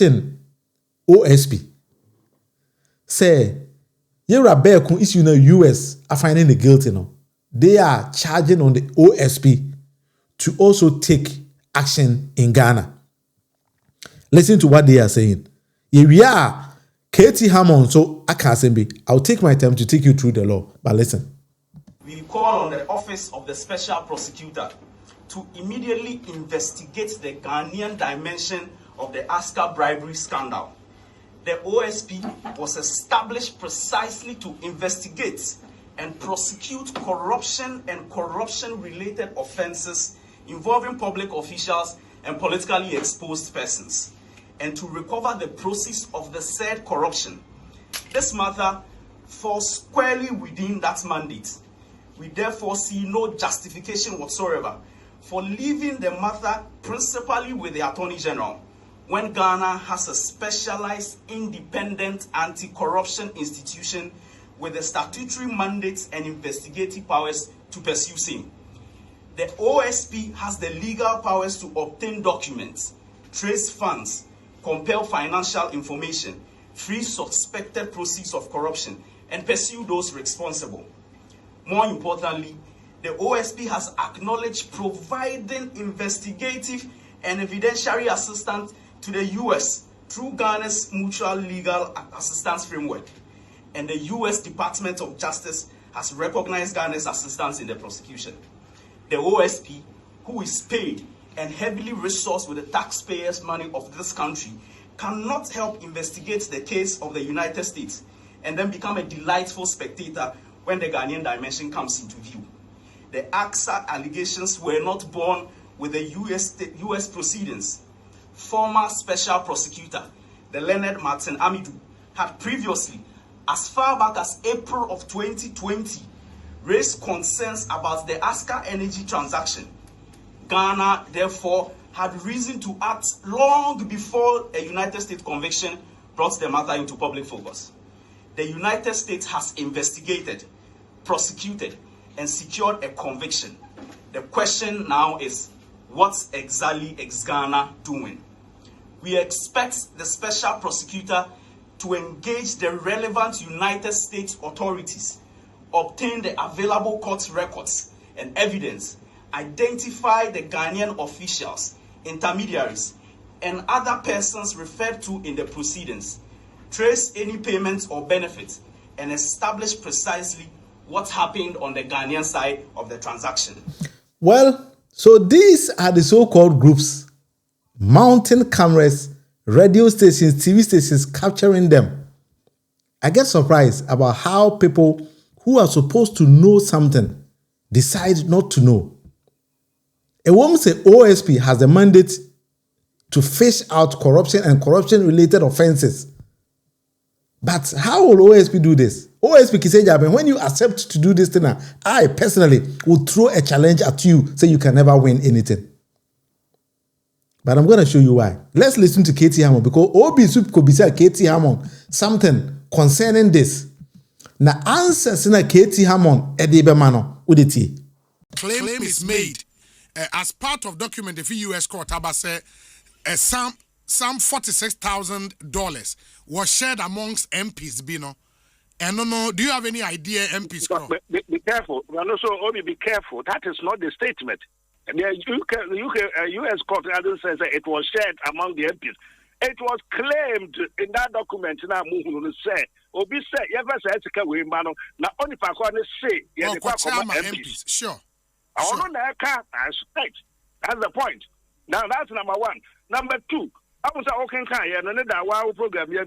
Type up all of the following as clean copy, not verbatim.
petition OSP. Say, Yera Beku is in the US are finding the guilty now. They are charging on the OSP to also take action in Ghana. Listen to what they are saying. Here we are. Katie Hammond, so Asempa. I'll take my time to take you through the law, but listen. We call on the Office of the Special Prosecutor to immediately investigate the Ghanaian dimension of the Ascar bribery scandal. The OSP was established precisely to investigate and prosecute corruption and corruption-related offenses involving public officials and politically exposed persons, and to recover the proceeds of the said corruption. This matter falls squarely within that mandate. We therefore see no justification whatsoever for leaving the matter principally with the Attorney General, when Ghana has a specialized independent anti-corruption institution with the statutory mandates and investigative powers to pursue same. The OSP has the legal powers to obtain documents, trace funds, compel financial information, free suspected proceeds of corruption, and pursue those responsible. More importantly, the OSP has acknowledged providing investigative and evidentiary assistance to the US through Ghana's Mutual Legal Assistance Framework, and the US Department of Justice has recognized Ghana's assistance in the prosecution. The OSP, who is paid and heavily resourced with the taxpayers' money of this country, cannot help investigate the case of the United States and then become a delightful spectator when the Ghanaian dimension comes into view. The AXA allegations were not born with the US proceedings. Former Special Prosecutor, the Leonard Martin Amidou, had previously, as far back as April of 2020, raised concerns about the Ascar Energy transaction. Ghana, therefore, had reason to act long before a United States conviction brought the matter into public focus. The United States has investigated, prosecuted, and secured a conviction. The question now is, what exactly is Ghana doing? We expect the Special Prosecutor to engage the relevant United States authorities, obtain the available court records and evidence, identify the Ghanaian officials, intermediaries, and other persons referred to in the proceedings, trace any payments or benefits, and establish precisely what happened on the Ghanaian side of the transaction. Well, so these are the so-called groups mounting cameras, radio stations, TV stations, capturing them. I get surprised about how people who are supposed to know something decide not to know. A woman say OSP has the mandate to fish out corruption and corruption-related offenses. But how will OSP do this? OSP Kisejaben, when you accept to do this thing, I personally will throw a challenge at you, say you can never win anything. But I'm going to show you why. Let's listen to Katie Hammond, because Obi Sup could be said Katie Hammond something concerning this. Now, answers in a Katie Hammond Edibemano Uditi. Claim is made as part of document the US court abase some $46,000 was shared amongst MPs, Bino. And no, do you have any idea MPs? Be careful. And also, Obi, be careful. That is not the statement. The US court says that it was shared among the MPs. It was claimed in that document. Now, say, Obi said, "You ever said to we mano na only for say MPs." Sure. I want to right. That's the point. Now that's number one. Number two, I was okay. That wow program here.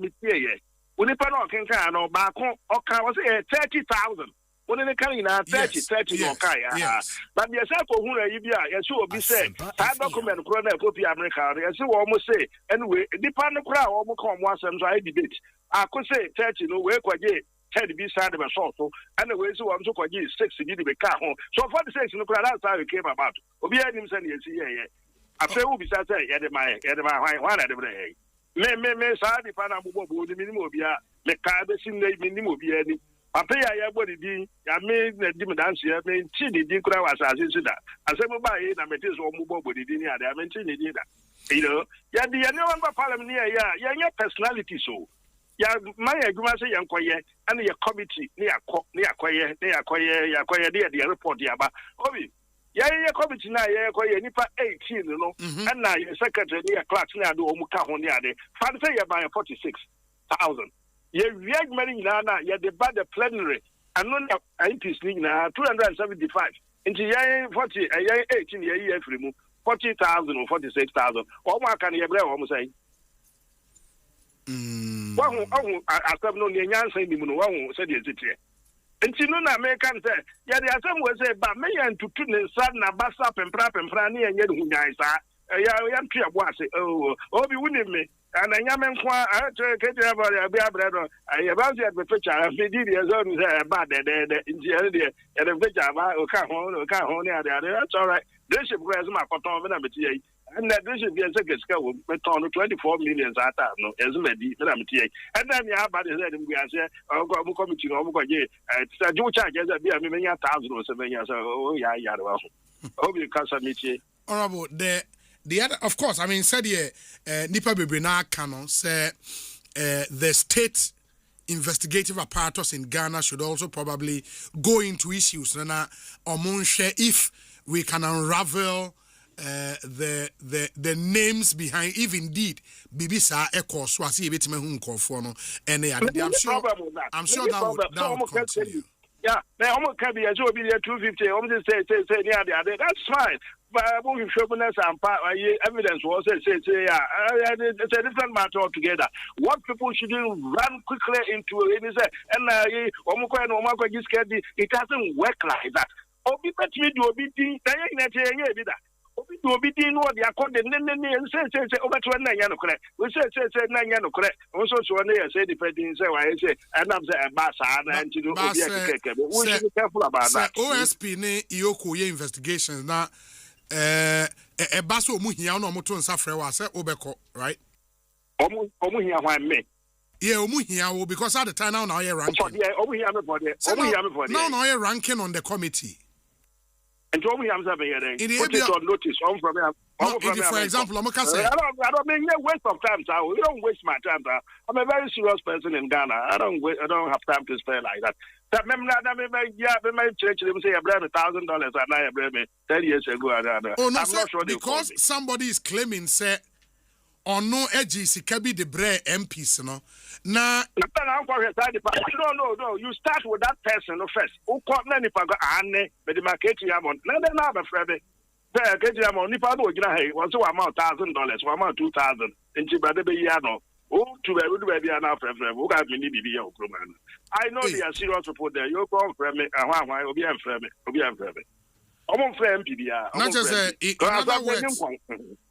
When you put okay, no back on okay, was 30,000. When they come in 30, okay. But yourself who you be, yes, you will be said. That document, copy America, yes, you almost say. Anyway, depend on the crowd, almost come once and try debate. I could say 30, no way, quite yet. 10 be side of a sort. And the way so I'm so quite 6 to get the car home. So for the 6 in the crowd, that's how it came about. Obi had him saying, yes, I say, who besides my one at the day. Me, Sadi Panamu, the minimobia, the Carbesin, the minimobia. I pay a body, I made the demon dance here, I mean, Chini didn't cry as I said that. I said, by it, I met his own mobile body, I mentioned it either. You know, yeah, the member parliament yeah, personality so. Yeah, my agreement say yankoye and your committee near the report yaba. Obi, yeah, committee na yeah, nipa 18, you know, and now your secretary near class near do omuka on the fancy you by 46,000. Yeah, react money nana, yeah, the bad the plenary, and none of MPs na 275. Into yeah 40, 18 year free 40,000 or 46,000. All my can you almost say. I said no, the answer in the moon said it. And you know, American said, yeah, the assembly was said, but me and to tune and sudden a bus up and prap and franny and yet who guys are. Yeah, I'm clear what say, oh, be winning me. And I am in qua, I get about a beer brother. I about the picture, I did as own bad in the and the picture of can't hold that's all right. This is where's my cotton and and that this is the second scale with 24 million at no as many and then you have about it we are saying oh go committee no go ye do charge as be a million 1,000 or 7 years oh yeah well hope you can submit it. Honorable the other, of course, I mean, said here, Nipa Bebrina Canon said the state investigative apparatus in Ghana should also probably go into issues. And if we can unravel the names behind, if indeed Bibisa Echo Swasi Bitme Hunkofono, and I'm sure that would continue. Yeah, they almost can be as well be there 250. Almost say that's fine. But we show and evidence was say it's a different matter altogether. What people shouldn't run quickly into it is it doesn't work like that. Obi betimi do obi din na ye bi da. Obi do obi din no de akode ne say obeto na nya no kore. We say na nya no kore. We so na ye say depending say why say and am say ba sa na nti no obi akeke. We should be careful about that. OSP ne Iyoko ye investigations na ba so mu hia na omoto nsa frɛ wa say obeko, right? Omu hia hwan me. Yeah, omu hia because at the time now you ranking. Yeah, omu hia me for there. Now you ranking on the committee. And to me, I'm saying, put it on notice. For example, I'm say, I don't mean waste of time. You don't waste my time. I'm a very serious person in Ghana. I don't have time to spare like that. That my church them say I brought $1,000 and I brought me 10 years ago. Oh no, sir, because somebody is claiming say or no edgy sikabi the bre MPs no. No. You start with that person first. Who caught many pago ane, but the market yamon. No, they never afraid. Get yamon. Nipa do gina hey. Was amount $1,000, amount 2,000. In Chibade be yano. Oh, to be baby and after who got me be your man. I know they are serious report there. You go from me. Why will be unfriendly? Will be unfriendly. Not just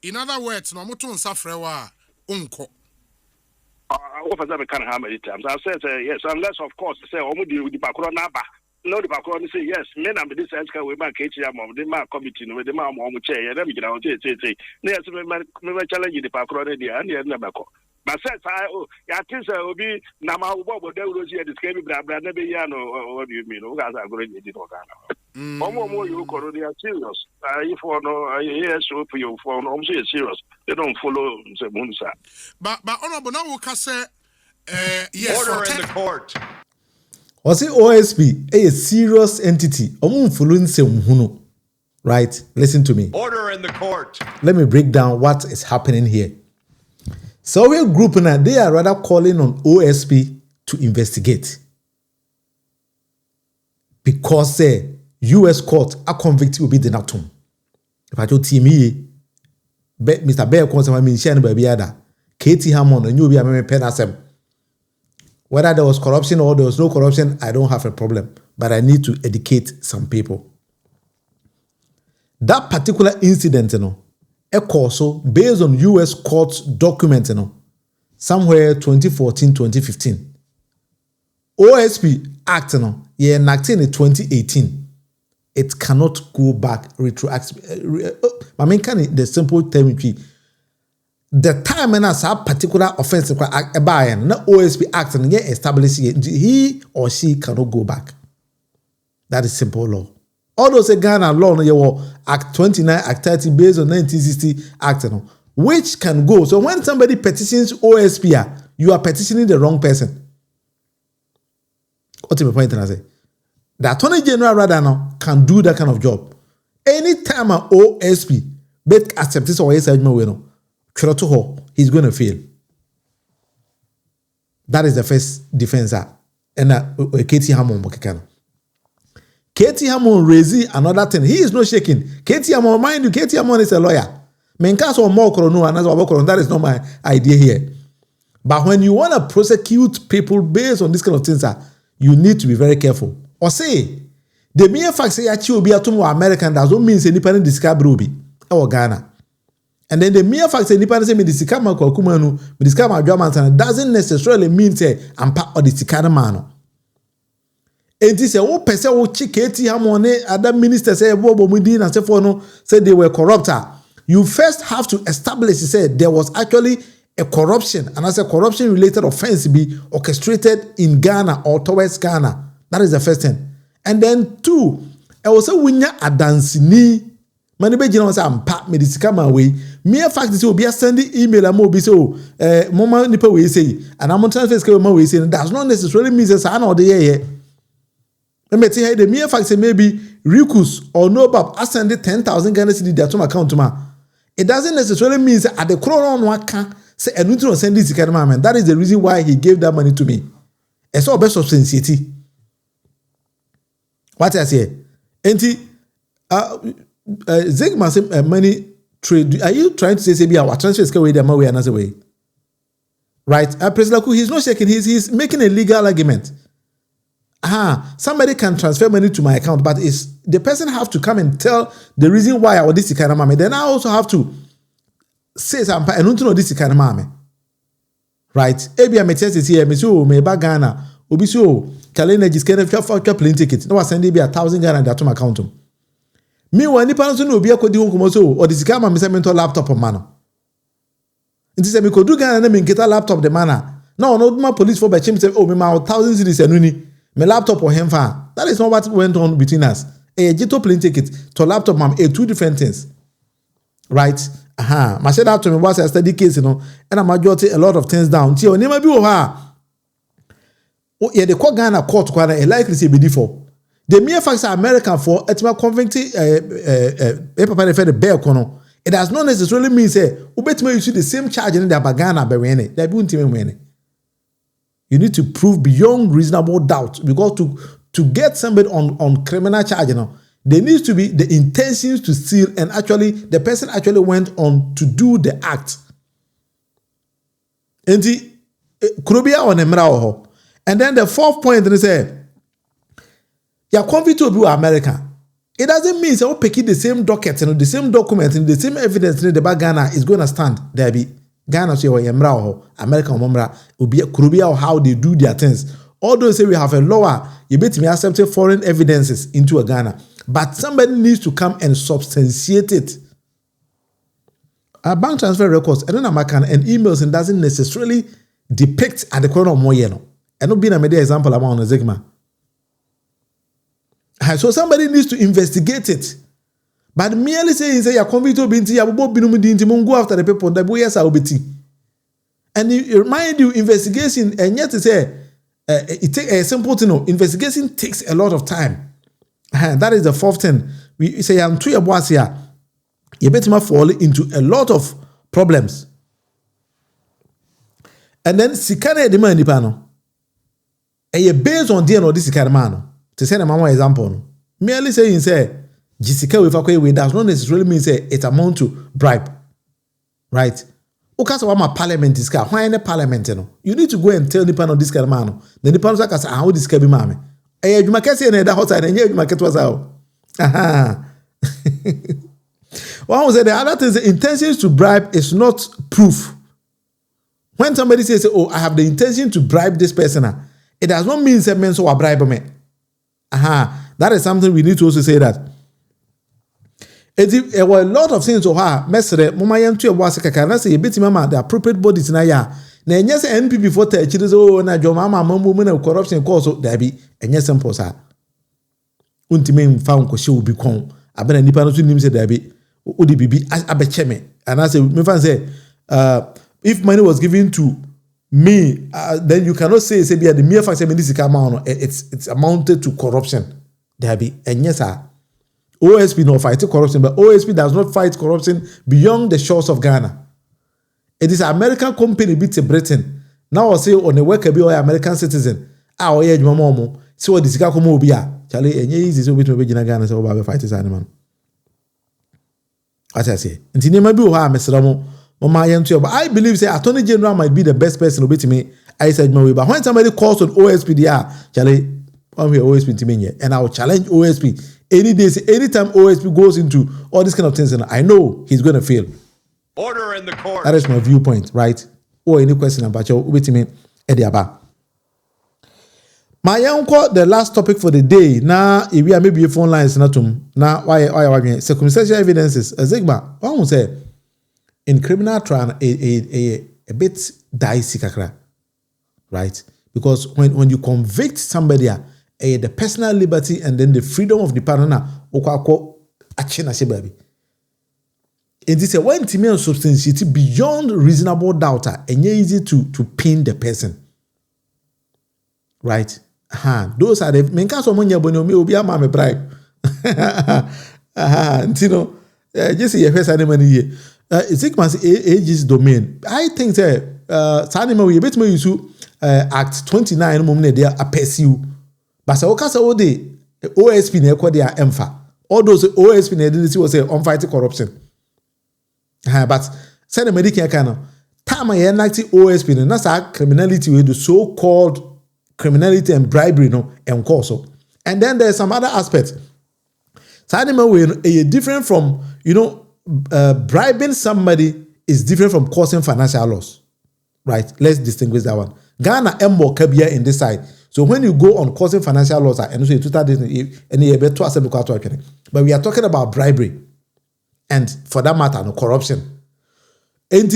in other words, no mutu nsafre wa unko. What I can how many times? I said yes, unless of course say omu di pakro naba. No the pakro say yes, men am this aska we man kechi am the man committee no the man omu chair. Let me get out say. Yes, me challenge the pakro there and the never ko. But says I think obi na ma ubo de urozi e discave bra na be ya no what do you mean? O guys are going to do that. Omo you ko they are serious. If for no yes so for you for no say serious. They don't follow say munsa. But honorable now we can say yes order in the court. Was it OSP a serious entity? Right? Listen to me. Order in the court. Let me break down what is happening here. So we're grouping that they are rather calling on OSP to investigate. Because US court are convicted will be the natum. If I told me, Mr. Bear calls him, I mean, Shannon Baby Ada, Katie Hammond, and you'll be a pen as him. Whether there was corruption or there was no corruption, I don't have a problem. But I need to educate some people. That particular incident, also based on US court documents, somewhere 2014, 2015. OSP Act, enacted in 2018. It cannot go back retroactive. I mean, the simple term, the time when a particular offensive act, OSP Act, establishing he or she cannot go back. That is simple law. Although say Ghana law, Act 29, Act 30, based on 1960 Act, which can go. So when somebody petitions OSP, you are petitioning the wrong person. What's my point? I say the Attorney General rather now can do that kind of job. Anytime an OSP bet accept this or he's going to fail. That is the first defense. And Katie Hammond. Katie Hammond raising another thing. He is not shaking. Katie Hammond, mind you, Katie Hammond is a lawyer. That is not my idea here. But when you want to prosecute people based on this kind of things, you need to be very careful. Or say, the mere fact say you will be a American doesn't mean independent discovery will be or Ghana. And then the mere fact say independent say me discover Kumanu, me discover German doesn't necessarily mean say I'm part of the Sikana man. And this oh person oh Katie Hammond other ministers say Bobo Mudin and so no said they were corrupt. You first have to establish, he said, there was actually a corruption, and as a corruption-related offense be orchestrated in Ghana or towards Ghana. That is the first thing. And then 2, I was a winya adansini. Many be say I'm pat me this come away. Mere fact is will be sending email and be so mama nipa we say, and I'm transfer scale we say does not necessarily mean say I know the year. Let me tell you the mere fact say maybe Rikus or Nobab I send 10,000 Ghana cedi their account to ma. It doesn't necessarily mean that at the corona waka say a neutral send this kind of man. That is the reason why he gave that money to me. It's all best of sincerity. What I say? Enti Zigma say money trade. Are you trying to say our transfer is away the way another way? Right? President Laku, he's not shaking. He's making a legal argument. Somebody can transfer money to my account, but it's the person have to come and tell the reason why I this kind of money. Then I also have to say something. I don't know this kind of money. Right? Ebi a metes is here. Me so me ba Ghana. Obi so Kalena just kind of plane ticket. No, I send ebi 1,000 Ghana that to my account. Me when ni person no obi akodi ho komo so or this kind of me mental laptop on man. It is a me kodu Ghana na me get laptop the man. No, my police for by chim say oh me ma 1,000 cedis enuni. My laptop or him fan. That is not what went on between us. A jito plane ticket to laptop, ma'am. Two different things, right? I said that to me was a study case, and I majority a lot of things down. See, never be over. Oh, yeah, the court Ghana court quite a likely say be for the mere facts are American for it's my convicting the bear corner. It does not necessarily mean say you see the same charge in the Bagana Berene. They won't even win it. You need to prove beyond reasonable doubt because to get somebody on criminal charge, there needs to be the intentions to steal and actually the person actually went on to do the act. And then the fourth point they say, you're convicted to be American. It doesn't mean so picking the same docket and the same document and the same evidence in the back Ghana is going to stand. There be Ghana say American Momra will be Kurubia how they do their things. Although say we have a law, you bet me accept foreign evidences into a Ghana, but somebody needs to come and substantiate it. Our bank transfer records, and emails and doesn't necessarily depict at the corner of more yellow. And not being a media example among the Zigma. So somebody needs to investigate it. But merely saying say you're convicted binti ya bobo binumu dinti mungu after the people that boy sa obeti. And it remind you investigation and yet to say it take a simple thing. Investigation takes a lot of time. That is the fourth thing. We say I'm 2 years here. You better fall into a lot of problems. And then sikana demand dipano. And you based on DNA this sikana man. To say a mama example. Merely saying say Jessica with a does not necessarily mean say it amount to bribe. Right? Because what my parliament is car. Why in the parliament? You need to go and tell Nipan on this kind of man. The Nipan say how this can be mammy. You might say that outside and you might get was out. One was the other thing, the intentions to bribe is not proof. When somebody says, oh, I have the intention to bribe this person, it does not mean that means so I bribe me. That is something we need to also say that. There were a lot of things to her. Mesre, Mumayan to a wasaka, say a bit mama, the appropriate bodies in a year. Now, yes, NP before touch it is oh, and your mama, woman of corruption cause there be, and yes, simple, sir. Untimain found Koshu will become. I bet a nipano to him said there be. ODBB abecheme. And I say, me fan say, if money was given to me, then you cannot say the mere fact it's amounted to corruption. There be and yes, sir. OSP no fight corruption, but OSP does not fight corruption beyond the shores of Ghana. It is an American company beat Britain. Now I say on the worker be American citizen. Ah, yeah, you momo. So this guy come over here. Charlie, and easy so bit me Ghana so about fight this animal. As I say, and never be why Mr. Ramo. But I believe say Attorney General might be the best person to be me. I said my way, but when somebody calls on OSP, Charlie, I'm here OSP to me, and I will challenge OSP any day. Anytime OSP goes into all these kind of things, and I know he's going to fail. Order in the court. That is my viewpoint, right? Or any question about your wait me, Ediaba. My uncle, the last topic for the day. Now, if we are maybe a phone lines, not now. Why? Circumstantial evidences. A Zigma. One will say. In criminal trial, a bit dicey, kakra, right? Because when you convict somebody, the personal liberty and then the freedom of the partner, it is a one to substantiate beyond reasonable doubt, and easy to pin the person, right? Those are the main case of money. Will be a mama bribe. Just a first animal here. Zigman's age's domain. I think that Sanima we bet me use Act 29 moment there a pursue. But so okasa all the OSP ne kwa dia emfa. All those OSP ne didn't see was say on fighting corruption. But say the medical kind time I enact OSP ne na criminality with the so-called criminality and bribery no and also. And then there's some other aspects. Sanima we different from bribing somebody is different from causing financial loss, right? Let's distinguish that one. Ghana embo kabia in this side. So when you go on causing financial loss, and so but we are talking about bribery, and for that matter, no corruption. And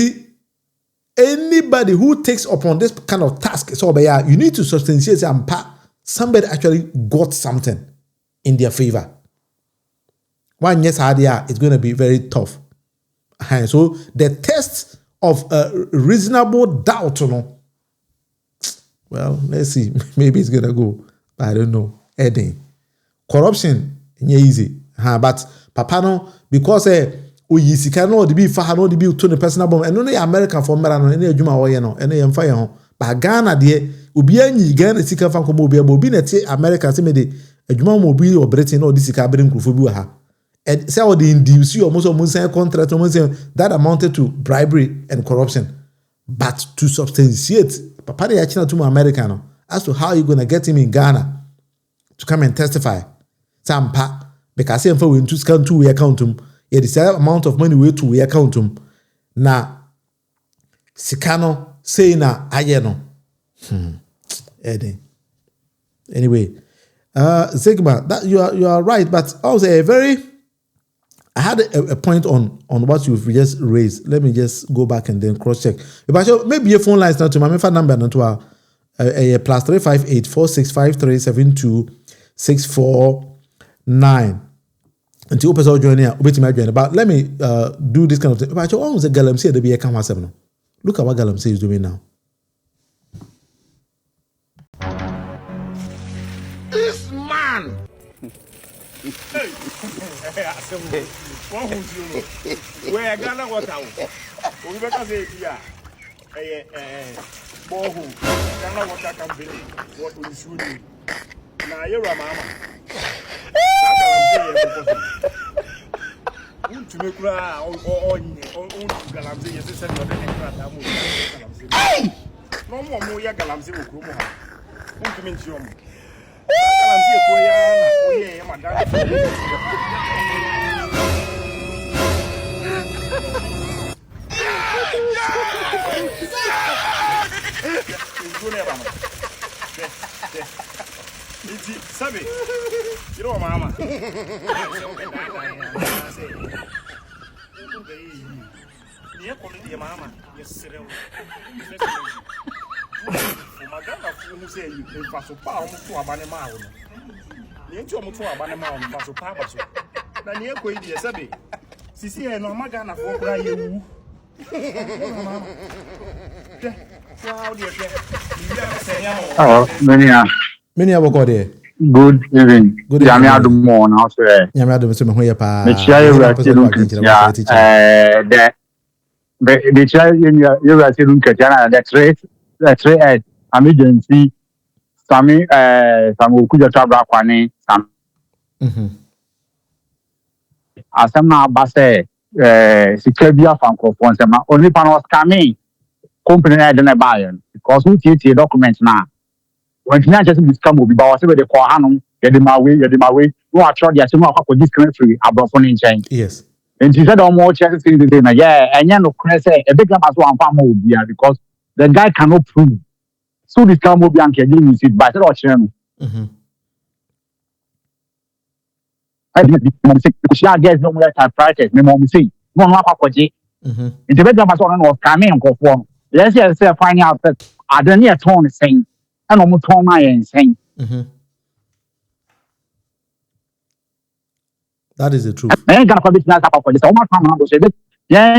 anybody who takes upon this kind of task, so you need to substantiate somebody actually got something in their favor. One yes idea is going to be very tough. So the test of reasonable doubt, well, let's see. Maybe it's gonna go. I don't know. Edding. Corruption, easy. But Papa no, because Uyisika no the be far no the be to the personal bomb and only American for Merano any Juma or any fire. But Ghana dear, Ubiani Ghana Sika Fanko Mobile, Bobinete, America, Semede, a Juma mobile or Britain or this cabin Kufubuha. And say the induce you almost contract that amounted to bribery and corruption. But to substantiate, Papa de Achina to Americano as to how you're gonna get him in Ghana to come and testify. Sampa, because I'm for to scan to we account him, yet the same amount of money we to we account him. Na Sikano say na ayeno. Eddie. Anyway, Zigma, that you are right, but also I had a point on what you've just raised. Let me just go back and then cross check. Maybe your phone line is not to my phone number not to a +358 4653 72649. Until person join here, but let me do this kind of thing. But almost a galamsey the be a camera 7. Look at what galamsey is doing now. This man. Hey, Asempa. One who's you know. Where Ghana water. We better say here. Bohu. Ghana water company. What we should do. Now you're a mama. To make cry or galamsey, yes, it's a no more galamsey will come. Won't you mention you? Sabe, tirou a mama. Dia colina mama, serão. Uma gana não sei, eu faço pau, eu faço abanemao. Nem tinha muito abanemao, faço pau, faço. Na minha coisa, sabe? Sisi e no magana for kra yewu. Oh, Many about there. good evening. Good Yami evening. Adumon, also. Yamia do me hoya pa. The chair you are sitting the chair you are sitting the three emergency. Sami Samu Kuja Tabra Kwani, Sam. Asempa Basse, Sikabia Fanko Fonsema, only Panos Kami, company I didn't buy because we see documents now. When financial discount will be bought with the Kohanum, get in my way, who are trying to assume for this country above phone change. Yes. And she said, more chances in the dinner. Yeah, and you know, a big number one farmer will be because the guy cannot prove. So this can be dealing with it, but I don't I guess no more typewriters, no more missing. No more package. The big number one coming and conform. Let's say finding out that I don't need a tone saying, and almost tone my and saying. That is the truth. I ain't gonna put this nice up for this. I'm not coming up with it. Yeah,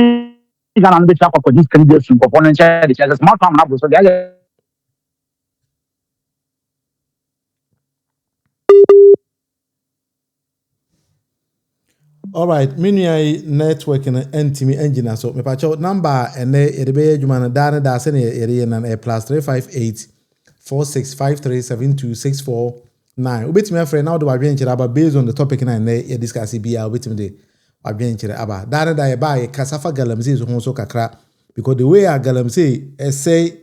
you're gonna be up for this condition for one share. It's a smart time up. So, yeah. All right, Minia network and NTM engine. So, me patch out number and the bay Juman Dana Dasen area and a +358 4653 72649. Ubit me friend now do adventure about based on the topic and I discuss it. Be a bit me adventure about Dana da buy Casafa Galamsey so kakra because the way a Galamsey say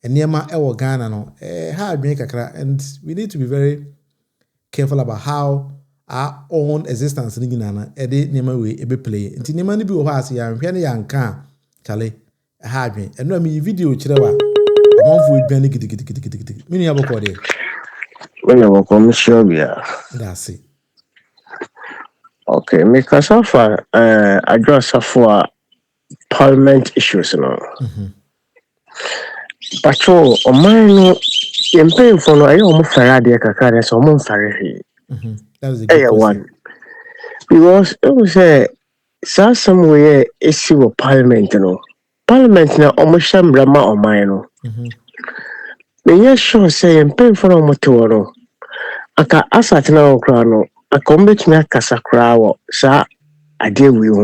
and near my ever Ghana no hard make kakra and we need to be very careful about how our own existence in Ghana, a day near my way, a be play. And in money be was young, penny young can, Charlie, a hard me. And no me video chilewa. A month with penny kitty. Many have a code. When you walk on Sylvia. That's it. Okay, make us offer address for parliament issues now. But on mine, in paying for no, I almost Faraday Kakara, so I'm Faraday. That is a good one. Because it was somewhere issue of parliament, you know. Parliament now almost some drama on mine. Me yes sure say and pay for no motor. Aka asat na okrano. A combat me a casacra, sir. I deal with